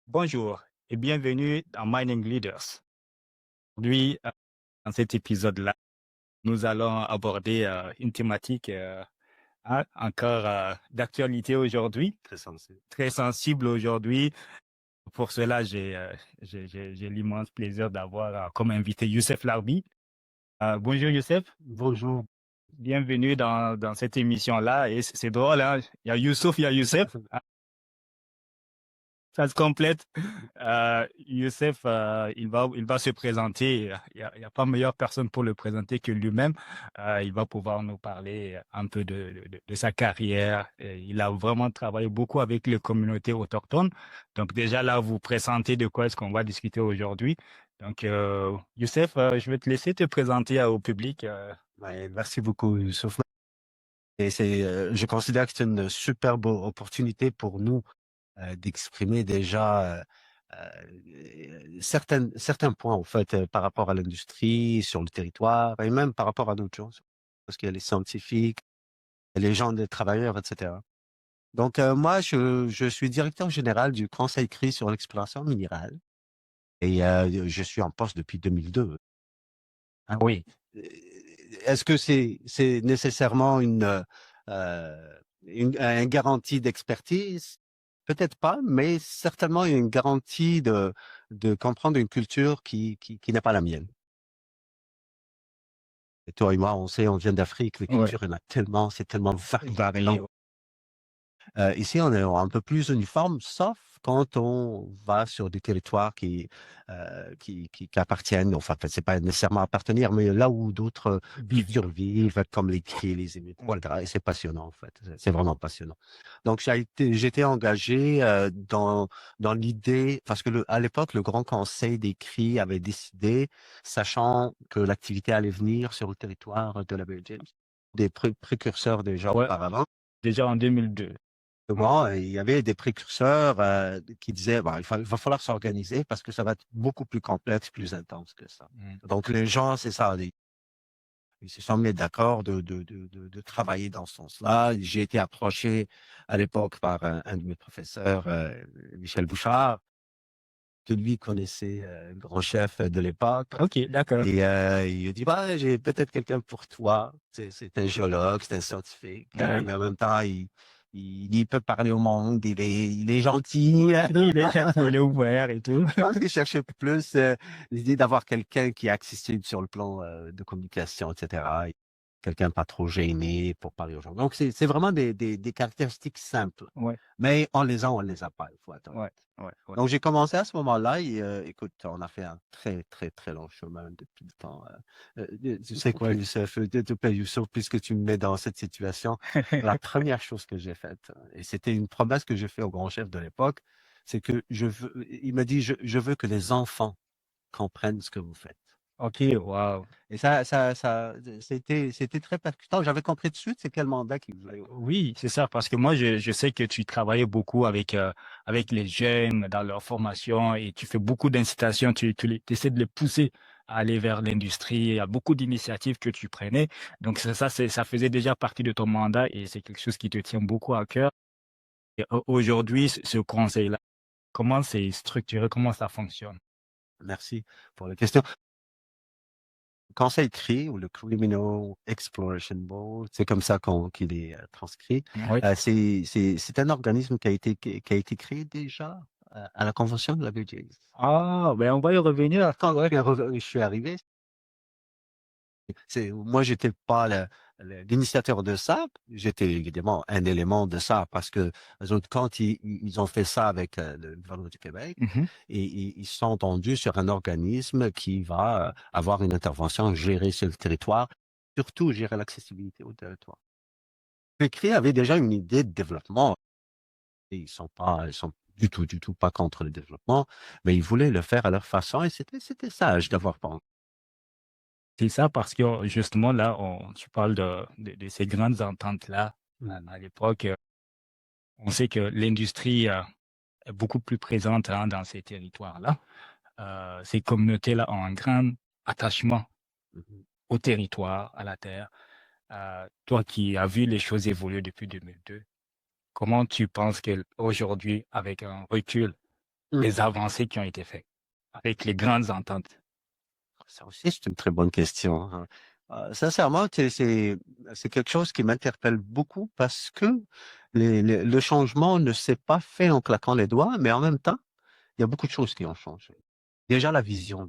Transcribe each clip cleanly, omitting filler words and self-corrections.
Bonjour et bienvenue dans Mining Leaders. Aujourd'hui, dans cet épisode-là, nous allons aborder une thématique encore d'actualité aujourd'hui, très sensible aujourd'hui. Pour cela, j'ai l'immense plaisir d'avoir comme invité Youssef Larbi. Bonjour Youssef. Bonjour. Bienvenue dans cette émission-là. Et c'est drôle, hein? Il y a Youssouf, il y a Youssef. Ça se complète. Youssef, il va se présenter. Il y a pas meilleure personne pour le présenter que lui-même. Il va pouvoir nous parler un peu de sa carrière. Et il a vraiment travaillé beaucoup avec les communautés autochtones. Donc déjà là, vous présentez de quoi est-ce qu'on va discuter aujourd'hui. Donc, Youssef, je vais te laisser te présenter au public. Ouais, merci beaucoup, Youssouf. Et je considère que c'est une superbe opportunité pour nous d'exprimer déjà certains points, en fait, par rapport à l'industrie, sur le territoire, et même par rapport à d'autres choses. Parce qu'il y a les scientifiques, les gens, les travailleurs, etc. Donc, moi, je suis directeur général du Conseil CRI sur l'exploration minérale. Et je suis en poste depuis 2002. Ah oui. Est-ce que c'est nécessairement une garantie d'expertise? Peut-être pas, mais certainement une garantie de comprendre une culture qui n'est pas la mienne. Et toi et moi, on sait, on vient d'Afrique, les Ouais. cultures, il y en a tellement, c'est tellement varié. Varié. Ici, on est un peu plus uniforme, sauf quand on va sur des territoires qui appartiennent, enfin, c'est pas nécessairement appartenir, mais là où d'autres cultures vivent, comme les Cris, les Inuits, voilà, et c'est passionnant, en fait. C'est vraiment passionnant. Donc, j'étais engagé dans l'idée, parce que à l'époque, le Grand Conseil des Cris avait décidé, sachant que l'activité allait venir sur le territoire de la baie James, des précurseurs déjà Ouais, auparavant. déjà en 2002. Bon, il y avait des précurseurs qui disaient bah, va falloir s'organiser parce que ça va être beaucoup plus complexe, plus intense que ça. Donc les gens, c'est ça, ils se sont mis d'accord de travailler dans ce sens-là. J'ai été approché à l'époque par un de mes professeurs, Michel Bouchard, que lui connaissait le grand chef de l'époque. Ok, d'accord. Et il a dit, bah, j'ai peut-être quelqu'un pour toi. C'est un géologue, c'est un scientifique, mais en même temps, il peut parler au monde, il est gentil. Il est ouvert et tout. Je pense qu'il cherchait plus l'idée d'avoir quelqu'un qui est accessible sur le plan de communication, etc. Quelqu'un pas trop gêné pour parler aux gens. Donc, c'est vraiment des caractéristiques simples. Ouais, Mais on les a, on les a pas, il faut attendre. ouais. Donc, j'ai commencé à ce moment-là et écoute, on a fait un très, très, très long chemin depuis le temps. Tu sais quoi, Youssef, s'il te plaît, Youssef, puisque tu me mets dans cette situation, la première chose que j'ai faite, et c'était une promesse que j'ai faite au grand chef de l'époque, c'est que il m'a dit, je veux que les enfants comprennent ce que vous faites. Ok, wow. Et c'était très percutant. J'avais compris tout de suite c'est quel mandat qu'il voulait. Oui, c'est ça, parce que moi, je sais que tu travaillais beaucoup avec les jeunes dans leur formation et tu fais beaucoup d'incitations, tu essaies de les pousser à aller vers l'industrie. Il y a beaucoup d'initiatives que tu prenais. Donc, ça faisait déjà partie de ton mandat et c'est quelque chose qui te tient beaucoup à cœur. Et aujourd'hui, ce conseil-là, comment c'est structuré, comment ça fonctionne? Merci pour la question. Conseil CRI ou le Criminal Exploration Board, c'est comme ça qu'il est transcrit. Oui. C'est un organisme qui a été créé déjà à la Convention de la baie James. Ah, ben on va y revenir. Quand je suis arrivé, moi, j'étais pas l'initiateur de ça. J'étais évidemment un élément de ça parce que eux autres, quand ils ont fait ça avec le gouvernement du Québec, Mhm. et ils se sont entendus sur un organisme qui va avoir une intervention gérée sur le territoire, surtout gérer l'accessibilité au territoire. Le CRI avait déjà une idée de développement. Et ils sont du tout pas contre le développement, mais ils voulaient le faire à leur façon et c'était sage d'avoir pensé. C'est ça parce que justement là, tu parles de ces grandes ententes-là. À l'époque, on sait que l'industrie est beaucoup plus présente hein, dans ces territoires-là. Ces communautés-là ont un grand attachement Mhm. au territoire, à la terre. Toi qui as vu les choses évoluer depuis 2002, comment tu penses qu'aujourd'hui, avec un recul, Mm. les avancées qui ont été faites, avec les grandes ententes? Ça aussi, c'est une très bonne question, hein. Sincèrement, c'est quelque chose qui m'interpelle beaucoup parce que le changement ne s'est pas fait en claquant les doigts, mais en même temps, il y a beaucoup de choses qui ont changé. Déjà, la vision.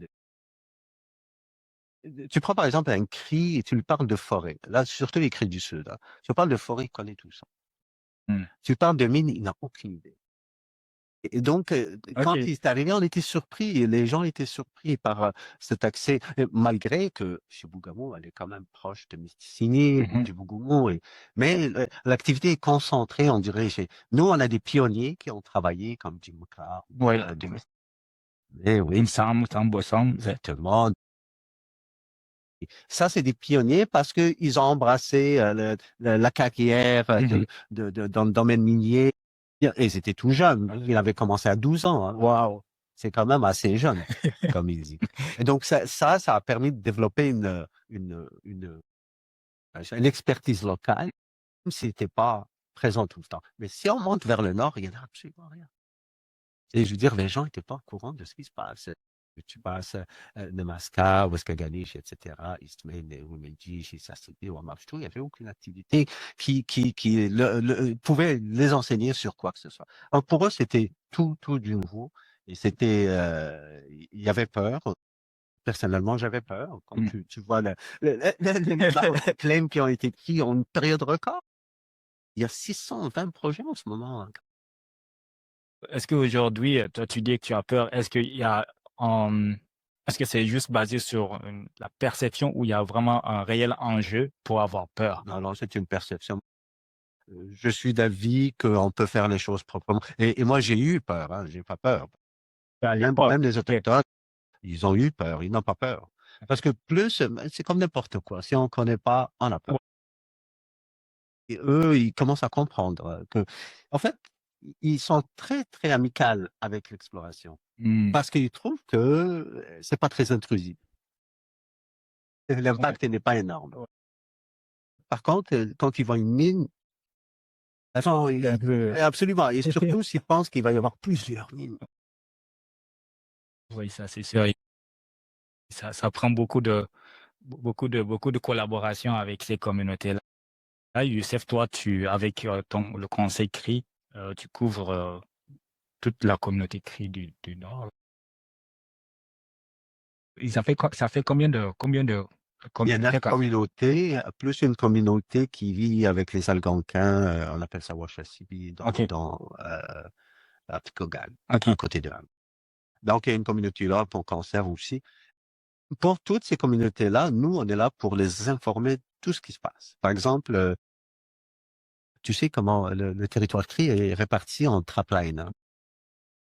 Tu prends par exemple un cri et tu lui parles de forêt. Là, surtout les cris du Sud, hein. Tu parles de forêt, il connaît tout ça. Hmm. Tu parles de mine, il n'a aucune idée. Et donc, quand OK. il est arrivé, on était surpris, et les gens étaient surpris par cet accès, malgré que Chibougamau, elle est quand même proche de Mysticini, Mhm. du Bougoumou, mais l'activité est concentrée, on dirait. Nous, on a des pionniers qui ont travaillé, comme Jim Carr, Voilà. de Mysticini, oui, Ensemble, ensemble. exactement. Ça, c'est des pionniers parce qu'ils ont embrassé la carrière Mhm. dans le domaine minier. Et ils étaient tout jeunes. Ils avaient commencé à 12 ans, hein. Wow. C'est quand même assez jeune, comme il dit. Et donc, ça a permis de développer une expertise locale, même si c'était pas présent tout le temps. Mais si on monte vers le nord, il n'y en a absolument rien. Et je veux dire, les gens n'étaient pas au courant de ce qui se passe. Tu passes Nemaska, Oueskagalich, etc., Eastmain, Oumeji, Chisasidi, Ouamafchou, il n'y avait aucune activité qui pouvait les enseigner sur quoi que ce soit. Donc pour eux, c'était tout du nouveau. Et il y avait peur. Personnellement, j'avais peur. Quand Hmm. tu vois les claims qui ont été pris en une période record, il y a 620 projets en ce moment, hein. Est-ce qu'aujourd'hui, toi, tu dis que tu as peur, euh, est-ce que c'est juste basé sur la perception ou il y a vraiment un réel enjeu pour avoir peur? Non, non, c'est une perception. Je suis d'avis qu'on peut faire les choses proprement. Et moi, j'ai eu peur, hein, j'ai pas peur. À Même l'époque, les OK. Autochtones, ils ont eu peur, ils n'ont pas peur. Parce que c'est comme n'importe quoi. Si on ne connaît pas, on a peur. Ouais. Et eux, ils commencent à comprendre que, en fait, ils sont très, très amicaux avec l'exploration. Hmm. Parce qu'ils trouvent que c'est pas très intrusif. Ouais. L'impact n'est pas énorme. Ouais. Par contre, quand ils voient une mine, Attends, il est un peu... absolument, et surtout s'ils pensent qu'il va y avoir plusieurs mines. Oui, ça, c'est sûr. Ça prend beaucoup de collaboration avec ces communautés-là. Là, Youssef, toi, avec le conseil CRI, tu couvres toute la communauté CRI du Nord. Ça fait Il y a neuf d'accord. communautés, plus une communauté qui vit avec les Algonquins, on appelle ça Washasibi, OK. à Picogan, à OK. côté de Ham. Donc, il y a une communauté là qu'on conserve aussi. Pour toutes ces communautés-là, nous, on est là pour les informer de tout ce qui se passe. Par exemple, tu sais comment le territoire CRI est réparti en traplines, hein.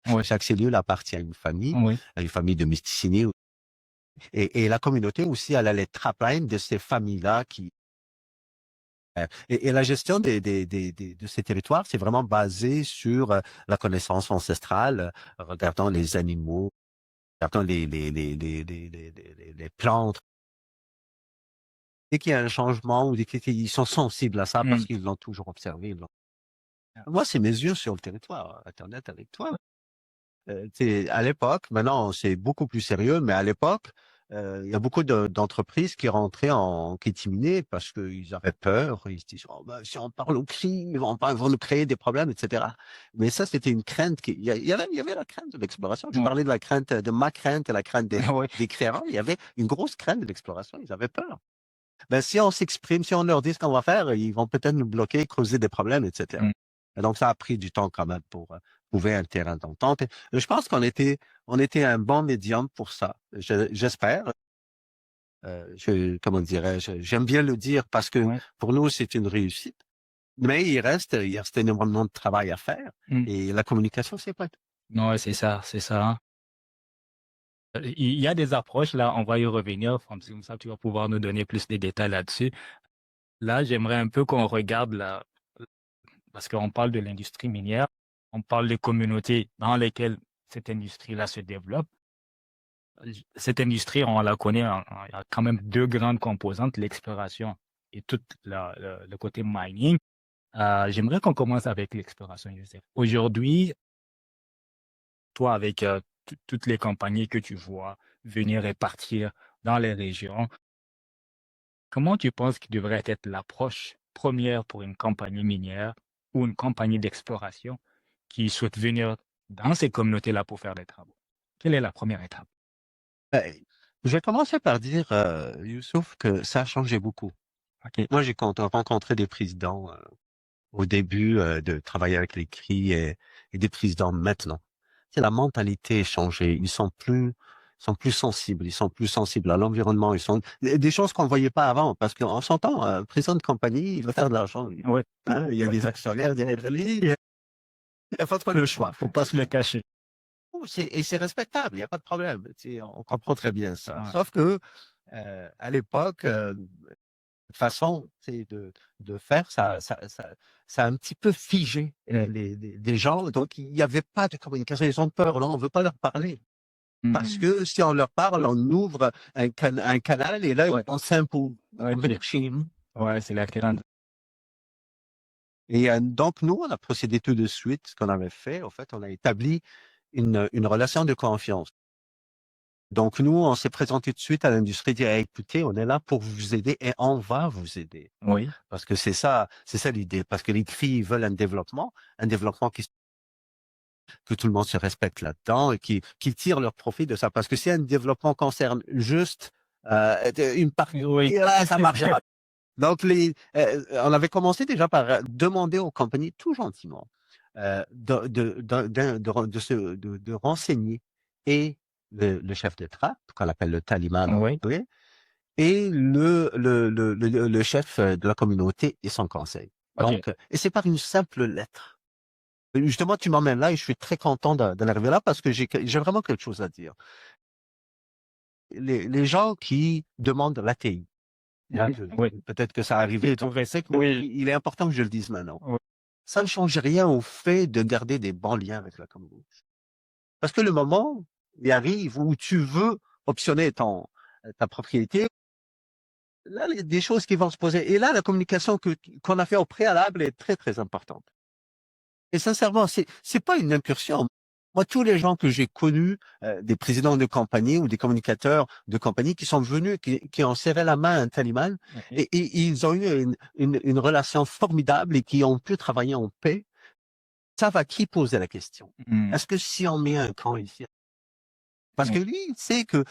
Oui. Chaque cellule appartient Oui. à une famille de Mysticini. Et la communauté aussi, elle a les traplines de ces familles-là et la gestion de ces territoires, c'est vraiment basé sur la connaissance ancestrale, regardant les animaux, regardant les plantes. Dès qu'il y a un changement ou ils sont sensibles à ça parce Hmm. qu'ils l'ont toujours observé. Moi, c'est mes yeux sur le territoire, Internet avec toi. À l'époque, maintenant c'est beaucoup plus sérieux, mais à l'époque, il y a beaucoup d'entreprises qui rentraient en kétiminée parce qu'ils avaient peur. Ils se disaient, oh, ben, si on parle au crime, ils vont nous créer des problèmes, etc. Mais ça, c'était une crainte. Il y avait la crainte de l'exploration. Je Ouais. parlais de la crainte, de ma crainte et la crainte Oui. des créants. Il y avait une grosse crainte de l'exploration. Ils avaient peur. Ben, si on s'exprime, si on leur dit ce qu'on va faire, ils vont peut-être nous bloquer, causer des problèmes, etc. Hmm. Et donc, ça a pris du temps quand même pour trouver un terrain d'entente. Et je pense on était un bon médium pour ça. J'espère. Comment dirais-je, j'aime bien le dire parce que Ouais. pour nous, c'est une réussite. Mais il reste énormément de travail à faire. Hmm. Et la communication, c'est pas tout. Non, ouais, c'est ça, c'est ça, hein. Il y a des approches, là, on va y revenir, comme ça tu vas pouvoir nous donner plus de détails là-dessus. Là, j'aimerais un peu qu'on regarde là, parce qu'on parle de l'industrie minière, on parle des communautés dans lesquelles cette industrie-là se développe. cette industrie, on la connaît, il y a quand même deux grandes composantes, l'exploration et tout le côté mining. J'aimerais qu'on commence avec l'exploration, Youssef. Aujourd'hui, toi, avec toutes les compagnies que tu vois venir et partir dans les régions, comment tu penses qu'il devrait être l'approche première pour une compagnie minière ou une compagnie d'exploration qui souhaite venir dans ces communautés-là pour faire des travaux? Quelle est la première étape? Ben, je vais commencer par dire, Youssouf, que ça a changé beaucoup. OK. Moi, j'ai rencontré des présidents au début de travailler avec les CRI et des présidents maintenant. C'est la mentalité est changée. Ils sont plus sensibles. Ils sont plus sensibles à l'environnement. Ils sont des choses qu'on ne voyait pas avant. Parce qu'en son temps, un président de compagnie, il veut faire de l'argent. Ouais, Hein, il y a des actionnaires derrière lui. Il n'y a pas le choix. faut pas se le cacher. Et c'est respectable. Il n'y a pas de problème. Tu sais, on comprend très bien ça. Ouais. Sauf que à l'époque, façon, tu sais, de faire, ça a un petit peu figé les gens. Donc, il n'y avait pas de communication. Ils ont peur. Là, on ne veut pas leur parler. Parce Mhm. que si on leur parle, on ouvre un canal et là, Ouais, on s'impose. ouais, On veut dire chez nous. ouais, c'est la grande. Et donc, nous, on a procédé tout de suite. Ce qu'on avait fait, en fait, on a établi une relation de confiance. Donc, nous, on s'est présenté tout de suite à l'industrie, dit, hey, écoutez, on est là pour vous aider et on va vous aider. Oui. Parce que c'est ça l'idée. Parce que les filles veulent un développement que tout le monde se respecte là-dedans et qui tirent leur profit de ça. Parce que si un développement concerne juste une partie, Oui. là, ça marchera. Donc, on avait commencé déjà par demander aux compagnies tout gentiment de renseigner et le chef de trappe, qu'on appelle le taliman en Oui. anglais, et le chef de la communauté et son conseil. OK. Donc, et c'est par une simple lettre. Justement, tu m'emmènes là et je suis très content d'en arriver là parce que j'ai vraiment quelque chose à dire. Les gens qui demandent l'ATI, hein, Oui. peut-être que ça arrivait tout récent, mais Oui. il est important que je le dise maintenant. Oui. Ça ne change rien au fait de garder des bons liens avec la communauté. Parce que le moment, il arrive où tu veux optionner ta propriété, là, il y a des choses qui vont se poser. Et là, la communication qu'on a fait au préalable est très, très importante. Et sincèrement, c'est pas une incursion. Moi, tous les gens que j'ai connus, des présidents de compagnie ou des communicateurs de compagnie qui sont venus, qui ont serré la main à un taliban, OK. et ils ont eu une relation formidable et qui ont pu travailler en paix, ça va qui poser la question? Mhm. Est-ce que si on met un camp ici, parce que lui, il sait que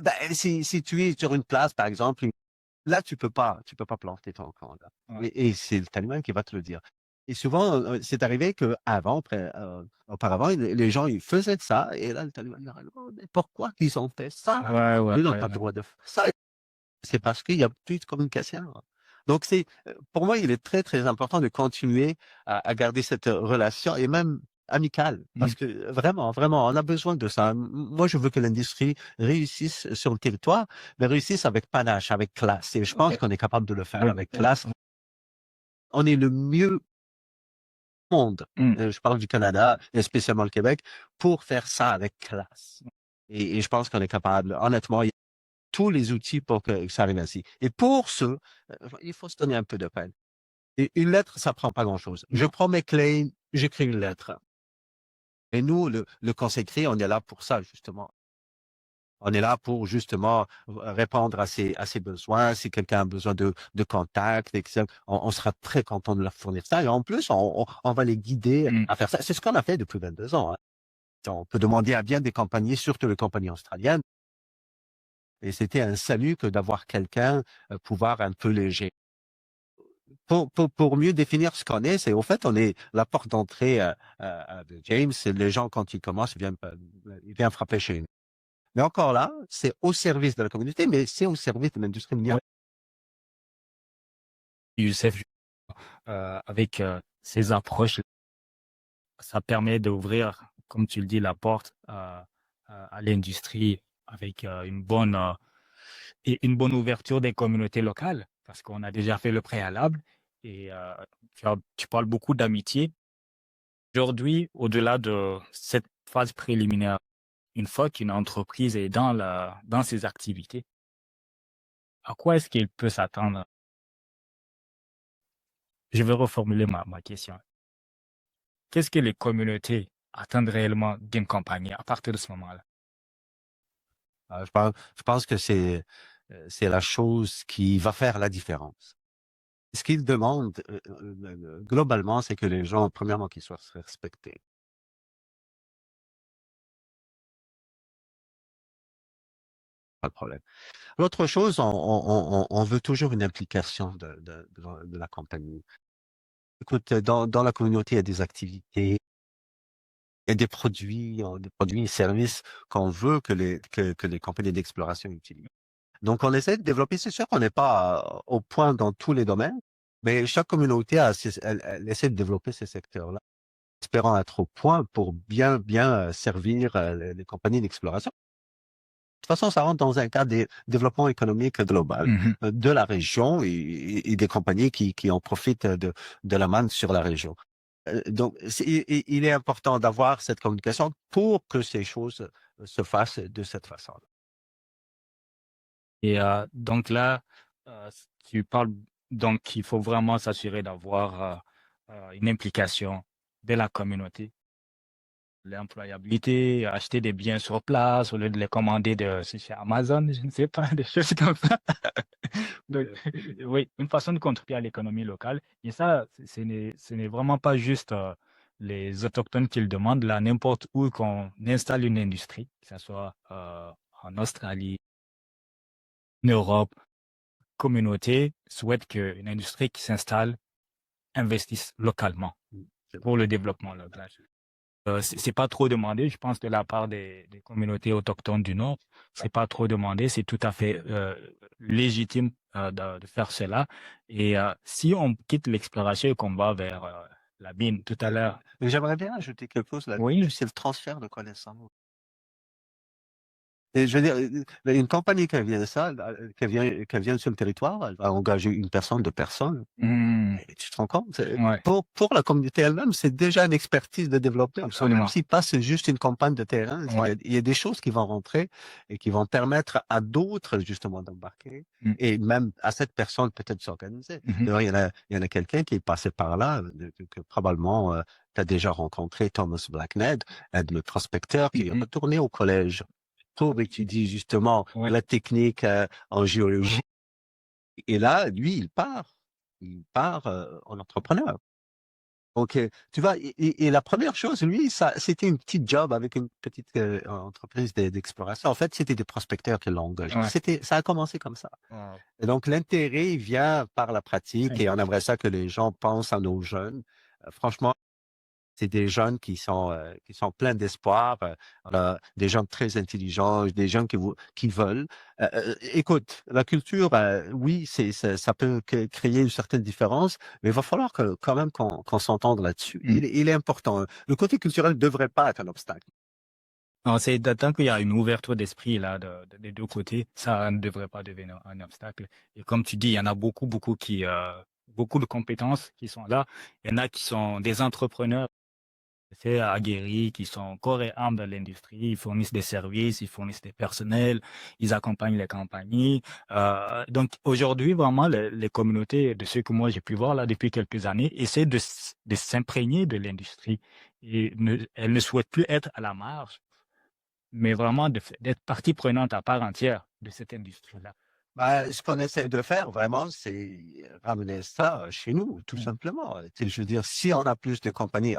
ben, si tu es sur une place, par exemple, là, tu peux pas planter ton camp là. Ouais. Et c'est le taliban qui va te le dire. Et souvent, c'est arrivé que auparavant, les gens ils faisaient ça, et là, le taliban leur a dit, oh, mais pourquoi ils ont fait ça? Ouais, ouais, Ils n'ont ouais, pas le droit de faire ça. C'est parce qu'il y a plus de communication. Donc, pour moi, il est très, très important de continuer à garder cette relation et même amicale. Parce Mhm. que vraiment, vraiment, on a besoin de ça. Moi, je veux que l'industrie réussisse sur le territoire, mais réussisse avec panache, avec classe. Et je pense qu'on est capable de le faire Oui. avec classe. On est le mieux au monde. Mhm. Je parle du Canada et spécialement le Québec pour faire ça avec classe. Et je pense qu'on est capable. Honnêtement, tous les outils pour que ça arrive ainsi. Et pour ce, il faut se donner un peu de peine. Et une lettre, ça prend pas grand-chose. Je Non. prends mes clés, j'écris une lettre. Et nous, le conseil CRI, on est là pour ça, justement. On est là pour, justement, répondre à ses besoins. Si quelqu'un a besoin de contact, on sera très content de leur fournir ça. Et en plus, on va les guider Mhm. à faire ça. C'est ce qu'on a fait depuis 22 ans. Hein. On peut demander à bien des compagnies, surtout les compagnies australiennes. Et c'était un salut que d'avoir quelqu'un pouvoir un peu léger. Pour mieux définir ce qu'on est, c'est au fait, on est la porte d'entrée de James. Les gens, quand ils commencent, ils viennent frapper chez nous. Mais encore là, c'est au service de la communauté, mais c'est au service de l'industrie minière. Ouais. Youssef, avec ces approches, ça permet d'ouvrir, comme tu le dis, la porte à l'industrie avec une bonne ouverture des communautés locales, parce qu'on a déjà fait le préalable et tu parles beaucoup d'amitié. Aujourd'hui, au-delà de cette phase préliminaire, une fois qu'une entreprise est dans ses activités, à quoi est-ce qu'il peut s'attendre? Je vais reformuler ma question. Qu'est-ce que les communautés attendent réellement d'une compagnie à partir de ce moment-là? Je pense que c'est la chose qui va faire la différence. Ce qu'ils demandent globalement, c'est que les gens, premièrement, qu'ils soient respectés. Pas de problème. L'autre chose, on veut toujours une implication de la compagnie. Écoute, dans la communauté, il y a des activités, il y a des produits et services qu'on veut que les compagnies d'exploration utilisent. Donc, on essaie de développer. C'est sûr qu'on n'est pas au point dans tous les domaines, mais chaque communauté elle essaie de développer ces secteurs-là, espérant être au point pour bien servir les compagnies d'exploration. De toute façon, ça rentre dans un cadre de développement économique global Mhm. de la région et des compagnies qui en profitent de la manne sur la région. Donc, il est important d'avoir cette communication pour que ces choses se fassent de cette façon-là. Et donc là, tu parles donc qu'il faut vraiment s'assurer d'avoir une implication de la communauté, l'employabilité, acheter des biens sur place au lieu de les commander c'est chez Amazon, je ne sais pas, des choses comme ça. Donc, oui, une façon de contribuer à l'économie locale. Et ça, ce n'est vraiment pas juste les autochtones qui le demandent. Là, n'importe où qu'on installe une industrie, que ce soit en Australie, en Europe, communauté souhaite qu'une industrie qui s'installe investisse localement pour le développement local. C'est pas trop demandé, je pense, de la part des communautés autochtones du Nord. C'est pas trop demandé, c'est tout à fait légitime de faire cela. Et si on quitte l'exploration et qu'on va vers la mine tout à l'heure, Mais j'aimerais bien ajouter quelque chose oui. là-dessus, c'est le transfert de connaissances. Et je veux dire, une compagnie qui vient de ça, qui vient sur le territoire, elle va engager une personne, deux personnes. Hmm, Et tu te rends compte? ouais, Pour la communauté elle-même, c'est déjà une expertise de développer. Même absolument. s'il passe juste une campagne de terrain, Ouais. il y a des choses qui vont rentrer et qui vont permettre à d'autres, justement, d'embarquer Hmm, et même à cette personne peut-être de s'organiser. mhm, D'ailleurs, il y en a quelqu'un qui est passé par là, que probablement tu as déjà rencontré, Thomas Blackned, le prospecteur qui est mhm, retourné au collège pour étudier justement ouais. la technique en géologie. Et là, lui, il part en entrepreneur. Donc, tu vois, et la première chose, lui, ça, c'était une petite job avec une petite entreprise d'exploration. En fait, c'était des prospecteurs qui l'ont engagé. Ouais. Ça a commencé comme ça. Wow. Et donc, l'intérêt il vient par la pratique et on aimerait ça que les gens pensent à nos jeunes. Franchement, c'est des jeunes qui sont pleins d'espoir, on a des gens très intelligents, des gens qui veulent. Écoute, la culture, oui, ça peut créer une certaine différence, mais il va falloir quand même qu'on s'entende là-dessus. Hmm. Il est important. Le côté culturel ne devrait pas être un obstacle. Non, c'est tant qu'il y a une ouverture d'esprit là des deux côtés, ça ne devrait pas devenir un obstacle. Et comme tu dis, il y en a beaucoup qui beaucoup de compétences qui sont là. Il y en a qui sont des entrepreneurs c'est aguerris, qui sont corps et âme dans l'industrie. Ils fournissent des services, ils fournissent des personnels, ils accompagnent les compagnies. Donc aujourd'hui, vraiment, les communautés, de ceux que moi j'ai pu voir là depuis quelques années, essaient de s'imprégner de l'industrie. Et elles ne souhaitent plus être à la marge mais vraiment d'être partie prenante à part entière de cette industrie-là. Ben, ce qu'on essaie de faire vraiment, c'est ramener ça chez nous, tout Mm. simplement. Tu sais, je veux dire, si on a plus de compagnies,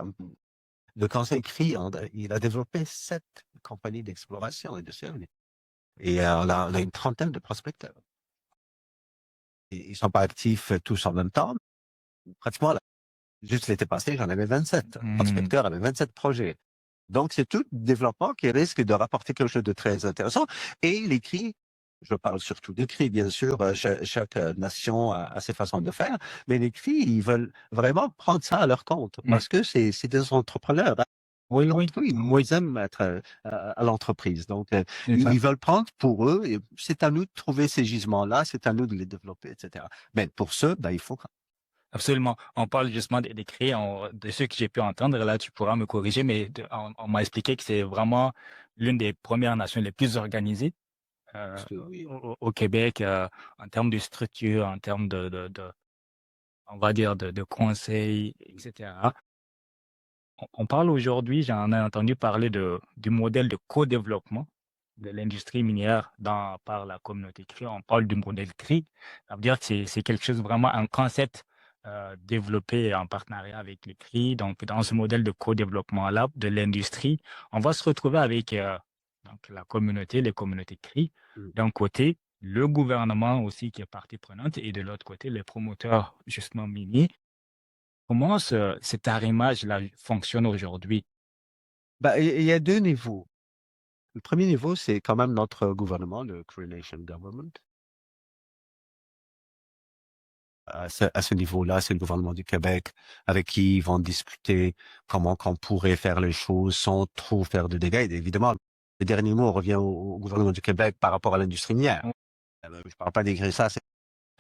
le conseil CRI, il a développé 7 compagnies d'exploration et de services. Et on a une trentaine de prospecteurs. Et ils sont pas actifs tous en même temps. Pratiquement, là, juste l'été passé, j'en avais 27. Mm. Prospecteurs avaient 27 projets. Donc, c'est tout développement qui risque de rapporter quelque chose de très intéressant. Et les CRI, je parle surtout des CRI, bien sûr, chaque nation a ses façons de faire, mais les CRI, ils veulent vraiment prendre ça à leur compte Mm. parce que c'est des entrepreneurs. Oui, oui, Oui, moi, ils aiment être à l'entreprise. Donc, c'est ça. ils veulent prendre pour eux. Et c'est à nous de trouver ces gisements-là, c'est à nous de les développer, etc. Mais pour ce, ben, il faut. Absolument. On parle justement des cris, de ceux que j'ai pu entendre. Là, tu pourras me corriger, mais on m'a expliqué que c'est vraiment l'une des premières nations les plus organisées Oui. au Québec en termes de structure, en termes on va dire, de conseils, etc. On parle aujourd'hui, j'en ai entendu parler du modèle de co-développement de l'industrie minière par la communauté CRI. On parle du modèle CRI. Ça veut dire que c'est quelque chose vraiment, un concept développé en partenariat avec le CRI. Donc, dans ce modèle de co-développement-là de l'industrie, on va se retrouver avec donc, la communauté, les communautés CRI. Mm. D'un côté, le gouvernement aussi qui est partie prenante et de l'autre côté, les promoteurs justement miniers. Comment cet arrimage-là fonctionne aujourd'hui? Bah, il y a deux niveaux. Le premier niveau, c'est quand même notre gouvernement, le Cree Nation Government. À ce niveau-là, c'est le gouvernement du Québec avec qui ils vont discuter comment qu'on pourrait faire les choses sans trop faire de dégâts. Et évidemment, le dernier mot revient au gouvernement du Québec par rapport à l'industrie minière. Je parle pas d'écrire ça,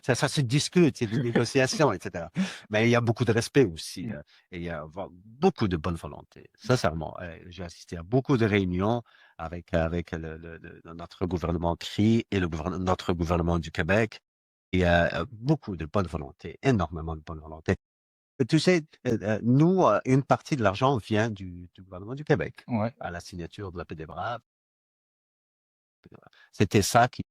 ça se discute, c'est des négociations, etc. Mais il y a beaucoup de respect aussi, et il y a beaucoup de bonne volonté. Sincèrement, j'ai assisté à beaucoup de réunions avec notre gouvernement CRI et notre gouvernement du Québec. Il y a beaucoup de bonne volonté, énormément de bonne volonté. Tu sais, nous, une partie de l'argent vient du gouvernement du Québec Ouais. à la signature de la paix des Braves. C'était ça qui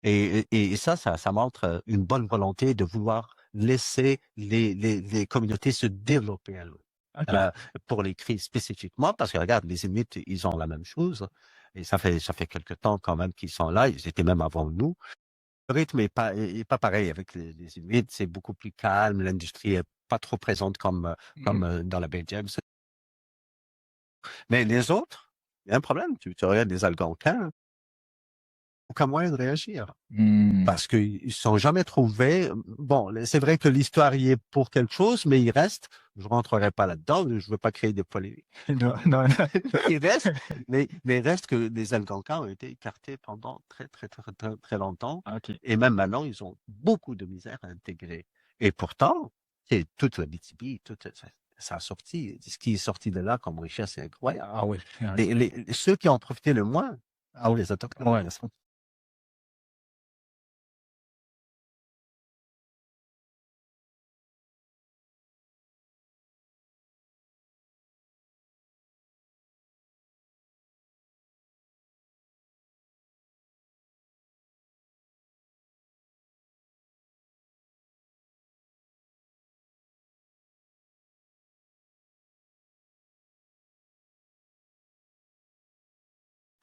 et ça montre une bonne volonté de vouloir laisser les communautés se développer elles-mêmes. OK. Euh, pour les cris spécifiquement, parce que regarde, les Inuits, ils ont la même chose. Et ça fait quelque temps quand même qu'ils sont là. Ils étaient même avant nous. Le rythme est pas pareil avec les Inuits. C'est beaucoup plus calme. L'industrie est pas trop présente comme dans la baie James. Mais les autres, il y a un problème. Tu regardes les Algonquins, aucun moyen de réagir. Hmm. Parce qu'ils ne sont jamais trouvés. Bon, c'est vrai que l'histoire y est pour quelque chose, mais il reste, je ne rentrerai pas là-dedans, je ne veux pas créer des polémiques. Non, non, non. Il reste, mais il reste que les Algonquins ont été écartés pendant très, très, très, très, très longtemps. OK. Et même maintenant, ils ont beaucoup de misère à intégrer. Et pourtant, c'est toute la BTB, ça a sorti. Ce qui est sorti de là comme richesse, c'est incroyable. Ah oui. Ceux qui en ont profité le moins, les Autochtones. Ouais.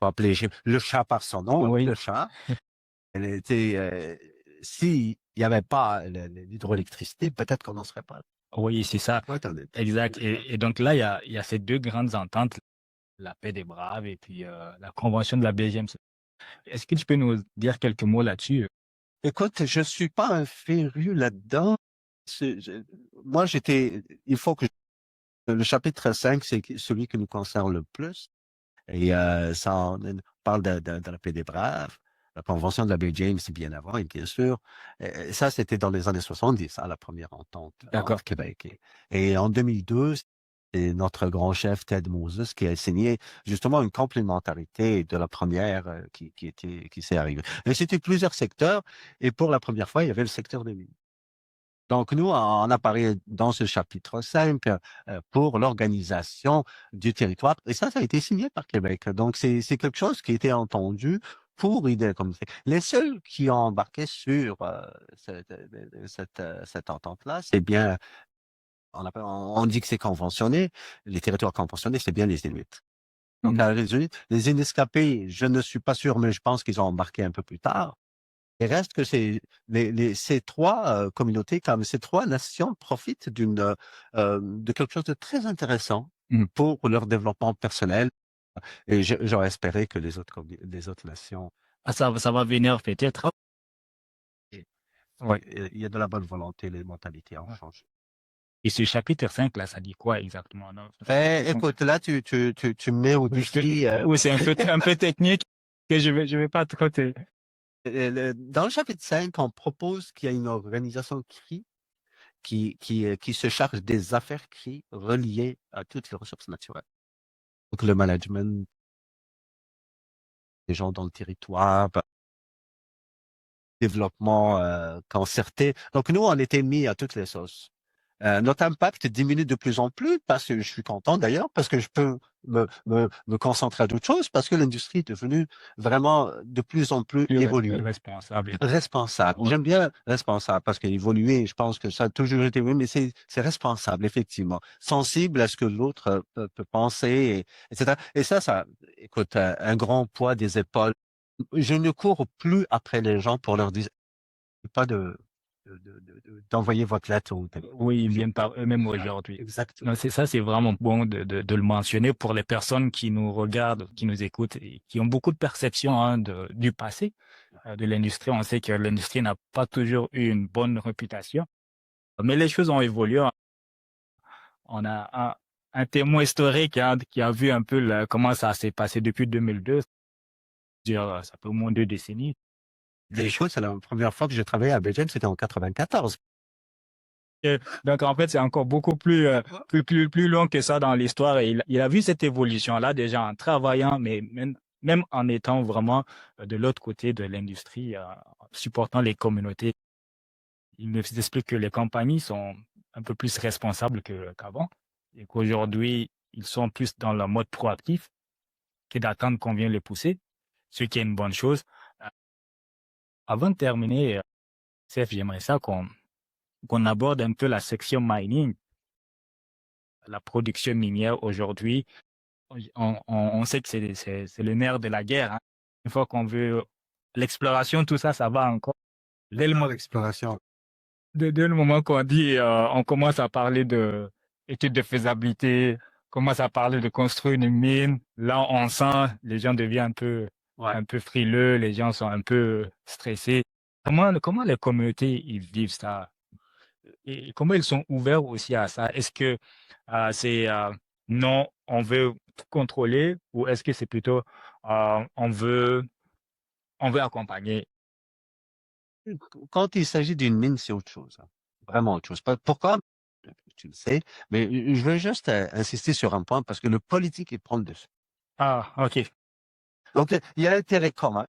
Faut appeler le chat par son nom, Oui. le chat. Elle était, s'il n'y avait pas l'hydroélectricité, peut-être qu'on n'en serait pas là. Oui, c'est ça. Ouais, attendez. Exact. Et donc là, il y a ces deux grandes ententes, la paix des Braves et puis la convention de la BGM. Est-ce que tu peux nous dire quelques mots là-dessus? Écoute, je suis pas un féru là-dedans. Moi, il faut que le chapitre 5, c'est celui qui nous concerne le plus. Et ça on parle de la paix des Braves. La convention de la baie James, c'est bien avant, et bien sûr. Ça, c'était dans les années 70, la première entente D'accord. entre Québec. Et en 2002, c'est notre grand chef Ted Moses qui a signé justement une complémentarité de la première qui s'est arrivée. Et c'était plusieurs secteurs. Et pour la première fois, il y avait le secteur des mines. Donc, nous, on apparaît dans ce chapitre 5 pour l'organisation du territoire. Et ça a été signé par Québec. Donc, c'est quelque chose qui a été entendu pour aider comme ça. Les seuls qui ont embarqué sur cette entente-là, c'est bien, on dit que c'est conventionné. Les territoires conventionnés, c'est bien les Inuits. Donc, Hmm. les Inescapés, je ne suis pas sûr, mais je pense qu'ils ont embarqué un peu plus tard. Il reste que ces trois communautés, comme ces trois nations, profitent de quelque chose de très intéressant Hmm. pour leur développement personnel. Et j'aurais espéré que les autres nations, Ah, ça va venir peut-être. et- Oui. il y a de la bonne volonté, les mentalités ont changé. Et ce chapitre 5 là, ça dit quoi exactement? Non? Ben, écoute, là, tu me mets au défi. Oui, c'est un peu technique que je vais pas trop Dans le chapitre 5, on propose qu'il y ait une organisation CRI qui se charge des affaires qui reliées à toutes les ressources naturelles. Donc le management des gens dans le territoire, développement concerté. Donc nous, on était mis à toutes les sauces. Notre impact diminue de plus en plus parce que je suis content d'ailleurs, parce que je peux me concentrer à d'autres choses, parce que l'industrie est devenue vraiment de plus en plus Plus évoluée. responsable. Responsable. J'aime bien responsable parce qu'évoluer, je pense que ça a toujours été oui, mais c'est responsable, effectivement. Sensible à ce que l'autre peut penser, etc. Et ça, écoute, un grand poids des épaules. Je ne cours plus après les gens pour leur dire pas d'envoyer votre lettre au Oui, ils viennent par eux-mêmes aujourd'hui. Exactement. Non, c'est ça, c'est vraiment bon de le mentionner pour les personnes qui nous regardent, qui nous écoutent et qui ont beaucoup de perceptions hein, du passé de l'industrie. On sait que l'industrie n'a pas toujours eu une bonne réputation, mais les choses ont évolué. On a un témoin historique hein, qui a vu un peu comment ça s'est passé depuis 2002, dire ça fait au moins 2 décennies. Des choses, c'est la première fois que j'ai travaillé à Belgium, c'était en 94. Donc, en fait, c'est encore beaucoup plus long que ça dans l'histoire. Et il a vu cette évolution-là déjà en travaillant, mais même en étant vraiment de l'autre côté de l'industrie, supportant les communautés. Il nous explique que les compagnies sont un peu plus responsables qu'avant et qu'aujourd'hui, ils sont plus dans le mode proactif que d'attendre qu'on vienne les pousser, ce qui est une bonne chose. Euh, Avant de terminer, Seth, j'aimerais ça qu'on aborde un peu la section mining. La production minière aujourd'hui, on sait que c'est le nerf de la guerre. Hein. Une fois qu'on veut l'exploration, tout ça, ça va encore. Dès le moment, Exploration. dès le moment qu'on dit, on commence à parler de études de faisabilité, commence à parler de construire une mine, là, on sent les gens deviennent Ouais. un peu frileux, les gens sont un peu stressés. Comment les communautés ils vivent ça? Et comment ils sont ouverts aussi à ça? Est-ce que c'est non, on veut tout contrôler ou est-ce que c'est plutôt on veut accompagner? Quand il s'agit d'une mine, c'est autre chose. Hein. Vraiment autre chose. Pourquoi? Tu le sais, mais je veux juste insister sur un point parce que le politique est prendre dessus. Ah, ok. Donc, il y a l'intérêt commun.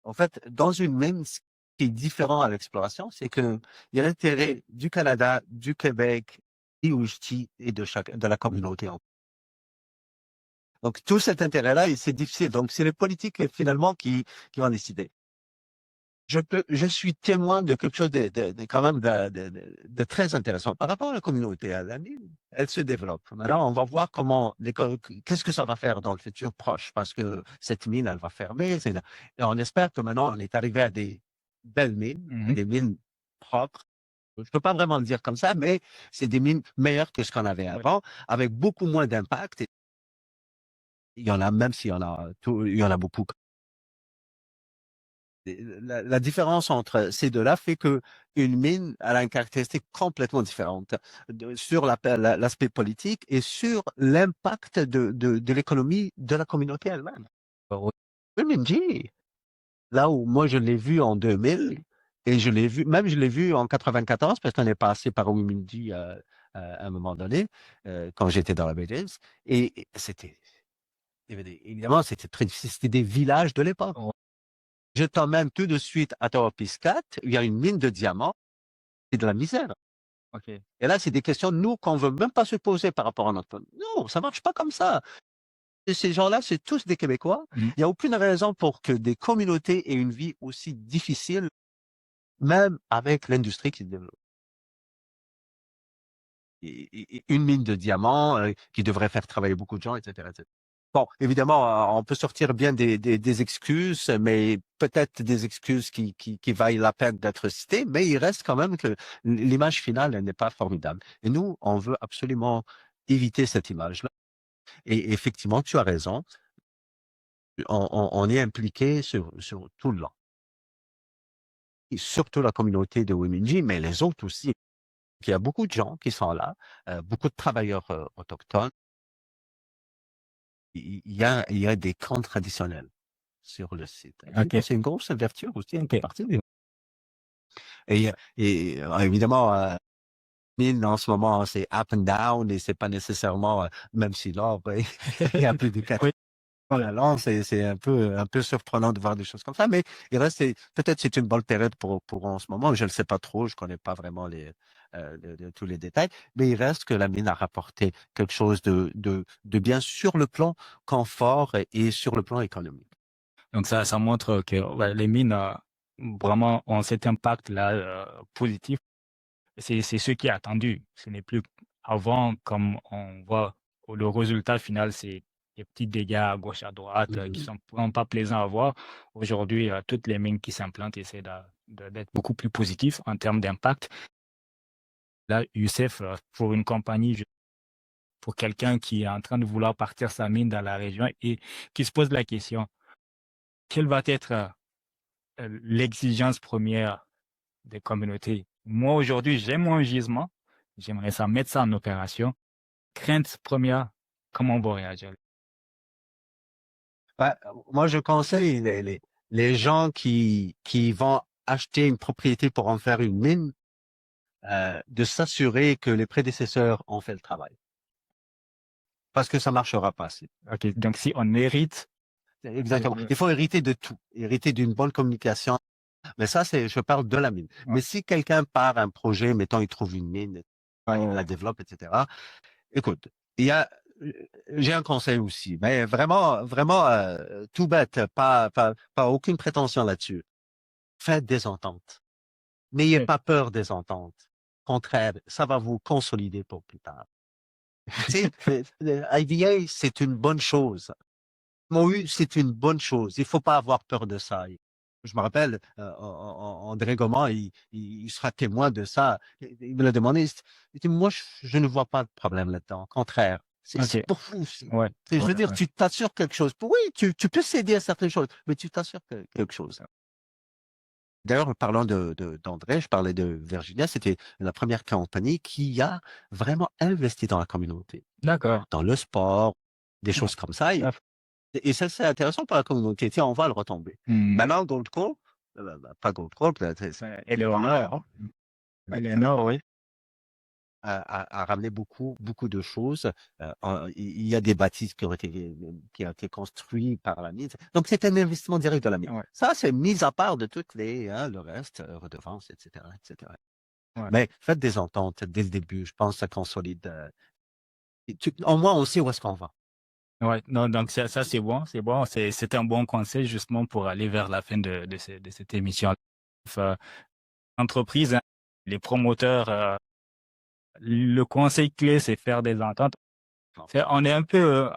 En fait, dans une mine, ce qui est différent à l'exploration, c'est que il y a l'intérêt du Canada, du Québec, et aussi et de la communauté. Donc, tout cet intérêt-là, c'est difficile. Donc, c'est les politiques finalement qui vont décider. Je suis témoin de quelque chose quand même de très intéressant. Par rapport à la communauté, à la mine, elle se développe. Maintenant, on va voir qu'est-ce que ça va faire dans le futur proche, parce que cette mine, elle va fermer. Et on espère que maintenant, on est arrivé à des belles mines, Mhm. des mines propres. Je peux pas vraiment le dire comme ça, mais c'est des mines meilleures que ce qu'on avait Ouais. avant, avec beaucoup moins d'impact. Il y en a, même s'il y en a, il y en a beaucoup. La différence entre ces deux-là fait que une mine elle a une caractéristique complètement différente sur l'aspect politique et sur l'impact de l'économie de la communauté elle-même. UMG, là où moi je l'ai vu en 2000 et je l'ai vu en 94 parce qu'on est passé par UMG à un moment donné quand j'étais dans la BDS et c'était évidemment c'était très difficile, c'était des villages de l'époque. Ouais. Je t'emmène tout de suite à Tawapiscat, il y a une mine de diamants, c'est de la misère. Ok. Et là, c'est des questions, nous, qu'on veut même pas se poser par rapport à notre... Non, ça marche pas comme ça. Et ces gens-là, c'est tous des Québécois. Mhm. Il n'y a aucune raison pour que des communautés aient une vie aussi difficile, même avec l'industrie qui se développe. Une mine de diamants qui devrait faire travailler beaucoup de gens, etc., etc. Bon, évidemment, on peut sortir bien des excuses, mais peut-être des excuses qui valent la peine d'être citées, mais il reste quand même que l'image finale elle n'est pas formidable. Et nous, on veut absolument éviter cette image-là. Et effectivement, tu as raison, on est impliqué sur tout le long. Et surtout la communauté de Womenji, mais les autres aussi. Il y a beaucoup de gens qui sont là, beaucoup de travailleurs autochtones. Il y a des camps traditionnels sur le site. Ok. C'est une grosse ouverture aussi, une Ok. partie. Et évidemment, mines en ce moment, c'est up and down et c'est pas nécessairement, même si l'or, il y a plus de Oui, l'an, c'est un peu surprenant de voir des choses comme ça, mais il reste, peut-être c'est une bonne période pour en ce moment. Je ne sais pas trop, je connais pas vraiment tous les détails, mais il reste que la mine a rapporté quelque chose de bien sur le plan confort et sur le plan économique. donc ça montre que ouais, les mines vraiment ont cet impact-là positif. C'est ce qui est attendu. Ce n'est plus avant, comme on voit, où le résultat final, c'est des petits dégâts à gauche, à droite, qui Mhm. sont vraiment pas plaisants à voir. Aujourd'hui, toutes les mines qui s'implantent essaient d'être beaucoup plus positifs en termes d'impact. Là, Youssef, pour une compagnie, pour quelqu'un qui est en train de vouloir partir sa mine dans la région et qui se pose la question, quelle va être l'exigence première des communautés? Moi, aujourd'hui, j'ai mon gisement, j'aimerais ça mettre ça en opération. Crainte première, comment on va réagir? Ouais, moi, je conseille les gens qui vont acheter une propriété pour en faire une mine, de s'assurer que les prédécesseurs ont fait le travail. Parce que ça marchera pas. OK, donc si on hérite, Exactement. Il faut hériter de tout. Hériter d'une bonne communication. Mais ça, je parle de la mine. ouais, Mais si quelqu'un part un projet, mettons, il trouve une mine, il la développe, etc. Écoute, il y a, j'ai un conseil aussi, mais vraiment, vraiment, tout bête, pas aucune prétention là-dessus. Faites des ententes. N'ayez ouais, pas peur des ententes. Au contraire, ça va vous consolider pour plus tard. Tu sais, IVA, c'est une bonne chose. MOU, c'est une bonne chose. Il faut pas avoir peur de ça. Je me rappelle, André Goman, il sera témoin de ça. Il me l'a demandé. Il dit, moi, je ne vois pas de problème là-dedans. Au contraire, c'est OK, pour vous. ouais, Je ouais, veux dire, ouais. tu t'assures quelque chose. Oui, tu peux céder à certaines choses, mais tu t'assures quelque chose. D'ailleurs, parlant d'André, je parlais de Virginia, c'était la première compagnie qui a vraiment investi dans la communauté, D'accord. dans le sport, des Ouais, choses comme ça. ça- Et ça, c'est intéressant pour la communauté. Tiens, on va le retomber. Hmm. Maintenant, Goldcorp, pas Goldcorp, là, Eleonore, Eleonore, oui. a ramené beaucoup de choses. Il y a des bâtisses qui ont été construits par la mine. Donc, c'est un investissement direct de la mine. Ouais, Ça, c'est mis à part de toutes le reste, redevances, etc., etc. ouais. Mais faites des ententes dès le début. Je pense que ça consolide. Au moins, on sait où est-ce qu'on va. Ouais, non, donc ça c'est bon, c'est bon. C'est un bon conseil justement pour aller vers la fin de cette émission. Enfin, entreprise, hein, les promoteurs, le conseil clé, c'est faire des ententes. On est un peu,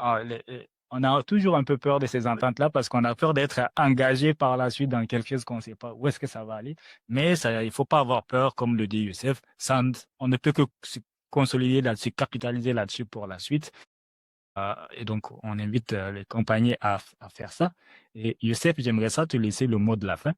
on a toujours un peu peur de ces ententes-là parce qu'on a peur d'être engagé par la suite dans quelque chose qu'on ne sait pas où est-ce que ça va aller. Mais ça, il faut pas avoir peur, comme le dit Youssef. On ne peut que se consolider là-dessus, capitaliser là-dessus pour la suite. Et donc, on invite les compagnies à faire ça. Et Youssef, j'aimerais ça te laisser le mot de la fin.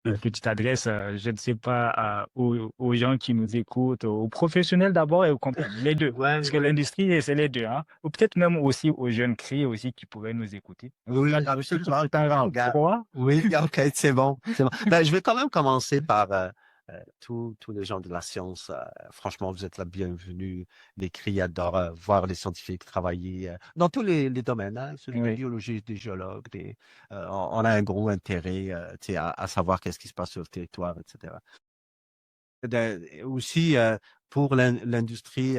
Que tu t'adresses, je ne sais pas, aux gens qui nous écoutent, aux professionnels d'abord et aux compagnies, les deux. Ouais, Parce que l'industrie, c'est les deux, hein. Ou peut-être même aussi aux jeunes cris aussi qui pourraient nous écouter. oui, absolument. Regarde. Oui, OK, c'est bon. C'est bon. Ben, je vais quand même commencer par tous les gens de la science. Franchement, vous êtes la bienvenue. Les cris adorent voir les scientifiques travailler dans tous les domaines, hein, celui des Oui. biologistes, des géologues. On a un gros intérêt tu sais, à savoir qu'est-ce qui se passe sur le territoire, etc. Aussi, pour l'industrie,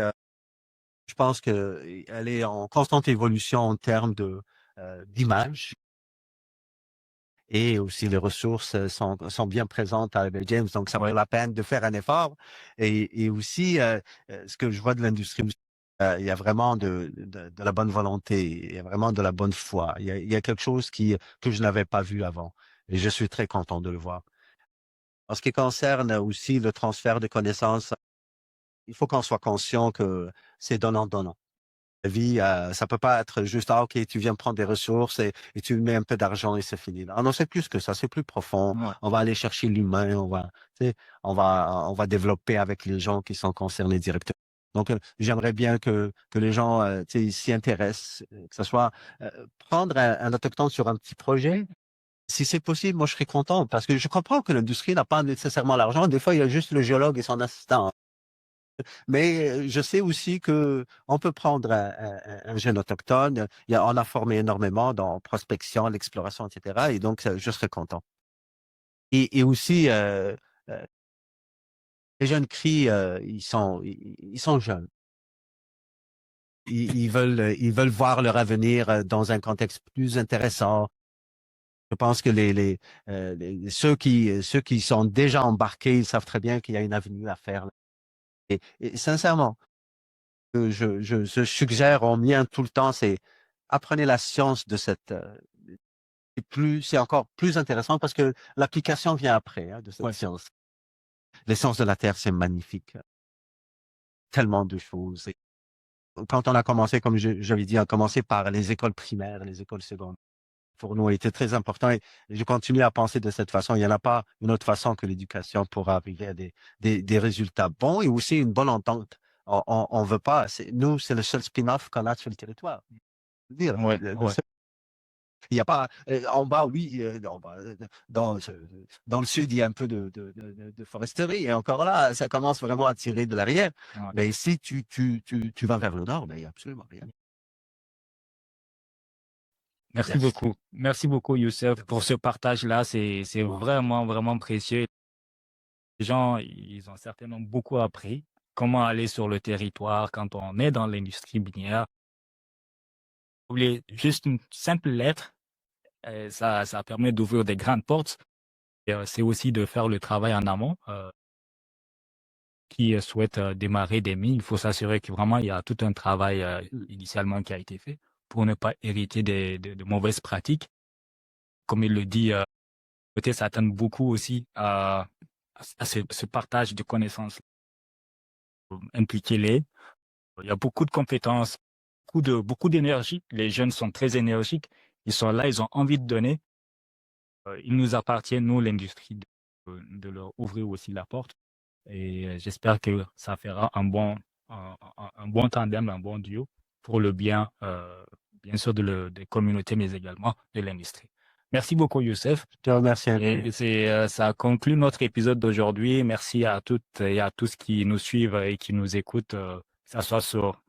je pense qu'elle est en constante évolution en termes d'image. Et aussi, les ressources sont bien présentes à Rebel James, donc ça vaut Ouais. la peine de faire un effort. Et aussi, ce que je vois de l'industrie, il y a vraiment de la bonne volonté, il y a vraiment de la bonne foi. Il y a quelque chose que je n'avais pas vu avant. Et je suis très content de le voir. En ce qui concerne aussi le transfert de connaissances, il faut qu'on soit conscient que c'est donnant-donnant. La vie, ça peut pas être juste, ah, OK, tu viens prendre des ressources et tu mets un peu d'argent et c'est fini. Ah non, c'est plus que ça, c'est plus profond. Ouais. On va aller chercher l'humain, tu sais, on va développer avec les gens qui sont concernés directement. Donc, j'aimerais bien que les gens, tu sais, s'y intéressent, que ce soit prendre un autochtone sur un petit projet. Si c'est possible, moi, je serais content parce que je comprends que l'industrie n'a pas nécessairement l'argent. Des fois, il y a juste le géologue et son assistant. Mais je sais aussi que on peut prendre un jeune autochtone. On a formé énormément dans prospection, l'exploration, etc. Et donc, je serais content. Et aussi, euh, les jeunes cris, ils sont jeunes. Ils veulent voir leur avenir dans un contexte plus intéressant. Je pense que ceux qui sont déjà embarqués, ils savent très bien qu'il y a une avenue à faire. Et sincèrement, je suggère au mien tout le temps, c'est apprenez la science de c'est encore plus intéressant parce que l'application vient après de cette science. L'essence de la Terre, c'est magnifique. Tellement de choses. Et quand on a commencé, comme j'avais dit, on a commencé par les écoles primaires, les écoles secondaires. Pour nous, était très important et je continue à penser de cette façon. Il n'y en a pas une autre façon que l'éducation pour arriver à des résultats bons et aussi une bonne entente. On veut pas, nous, c'est le seul spin-off qu'on a sur le territoire. Dire, Ouais, ouais. il n'y a pas, en bas, oui, dans, dans le sud, il y a un peu de foresterie et encore là, ça commence vraiment à tirer de l'arrière. Ouais. Mais si tu vas vers le nord, ben, il n'y a absolument rien. Merci Yes. beaucoup. Merci beaucoup, Youssef, pour ce partage-là. C'est vraiment, vraiment précieux. Les gens, ils ont certainement beaucoup appris comment aller sur le territoire quand on est dans l'industrie minière. Oubliez juste une simple lettre, ça permet d'ouvrir des grandes portes. Et, c'est aussi de faire le travail en amont. Qui souhaite démarrer des mines, il faut s'assurer que vraiment il y a tout un travail initialement qui a été fait pour ne pas hériter de mauvaises pratiques. Comme il le dit, peut-être s'attendre beaucoup aussi à ce partage de connaissances. Impliquez-les. Il y a beaucoup de compétences, beaucoup d'énergie. Les jeunes sont très énergiques. Ils sont là, ils ont envie de donner. Il nous appartient, nous, l'industrie, de leur ouvrir aussi la porte. Et j'espère que ça fera un bon tandem, un bon duo pour le bien, bien sûr, des communautés, mais également de l'industrie. Merci beaucoup, Youssef. Je te remercie un peu. Et ça conclut notre épisode d'aujourd'hui. Merci à toutes et à tous qui nous suivent et qui nous écoutent, que ce soit sur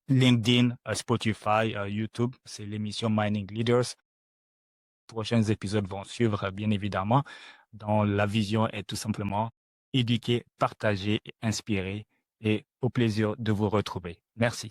LinkedIn, Spotify, YouTube. C'est l'émission Mining Leaders. Prochains épisodes vont suivre, bien évidemment, dont la vision est tout simplement éduquer, partager, inspirer et au plaisir de vous retrouver. Merci.